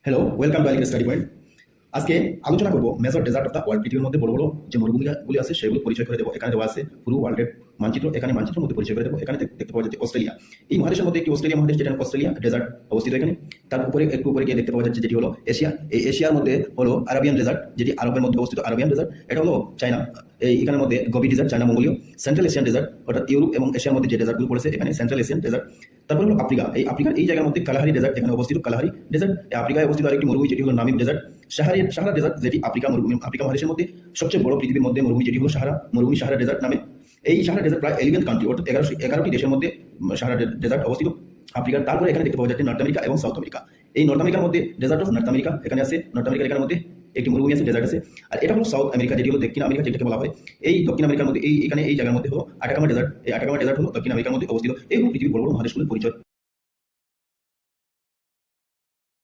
Hello, welcome to Aligarh study point. আজকে আলোচনা করব major desert of the world. পৃথিবীর মধ্যে বড় বড় যে মরুভূমিগুলি আছে সেগুলো পরিচয় করে দেবো। এখানে দেওয়া আছে পুরো ওয়ার্ল্ডের মানচিত্র। এখানে মানচিত্রের মধ্যে পরিচয় করে দেবো। এখানে দেখতে পাওয়া যাচ্ছে অস্ট্রেলিয়া। এই মহাদেশের মধ্যে একটি অস্ট্রেলিয়া মহাদেশ, যেটা অস্ট্রেলিয়া ডেজার্ট অবস্থিত এখানে। তার উপরে একটু উপরে গিয়ে দেখতে পাওয়া যাচ্ছে যেটি হলো এশিয়া। এই এশিয়ার মধ্যে হলো আরাবিয়ান ডেজার্ট, যেটি আরবের মধ্যে অবস্থিত আরাবিয়ান ডেজার্ট। এটা হলো চায়না। এই এখানের মধ্যে গভি ডেজার্ট, চায়না মঙ্গোলীয়। সেন্ট্রাল এশিয়ান ডেজার্ট, অর্থাৎ ইউরোপ এবং এশিয়ার মধ্যে যে ডেজার্টগুলো পড়েছে এখানে সেন্ট্রাল এশিয়ান ডেজার্ট। তারপর হলো আফ্রিকা। এই আফ্রিকার এই জায়গার মধ্যে কালাহারি ডেজার্ট এখানে অবস্থিত, কালাহারি ডেজার্ট। আফ্রিকায় অবস্থিত আরেকটি মরুভূমি যেটি হলো নামিব ডেজার্ট। সাহারা ডেজার্ট, যেটি আফ্রিকা মহাদেশের মধ্যে সবচেয়ে বড় পৃথিবীর মধ্যে মরুভূমি, যেটি হলো সাহারা মরুভূমি, সাহারা ডেজার্ট নামে। এই সাহারা ডেজার্ট প্রায় 11 কান্ট্রি, অর্থাৎ 11টি দেশের মধ্যে সাহারা ডেজার্ট অবস্থিত আফ্রিকার। তারপরে এখানে দেখতে পাওয়া যাচ্ছে নর্থ আমেরিকা এবং সাউথ আমেরিকা। এই নর্থ আমেরিকার মধ্যে ডেজার্ট অফ নর্থ আমেরিকা এখানে আছে। নর্থ আমেরিকার এখানের মধ্যে একটি মরুভূমি আছে, ডেজার্ট আছে। আর এটা হলো সাউথ আমেরিকা, যেটি হলো দক্ষিণ আমেরিকা, যেটাকে বলা হয়। এই দক্ষিণ আমেরিকার মধ্যে এই জায়গার মধ্যে হলো আটাকামা ডেজার্ট। এই আটাকামা ডেজার্ট হলো দক্ষিণ আমেরিকার মধ্যে অবস্থিত। এই হলো পৃথিবীর বড় বড় মহাদেশগুলোর পরিচয়।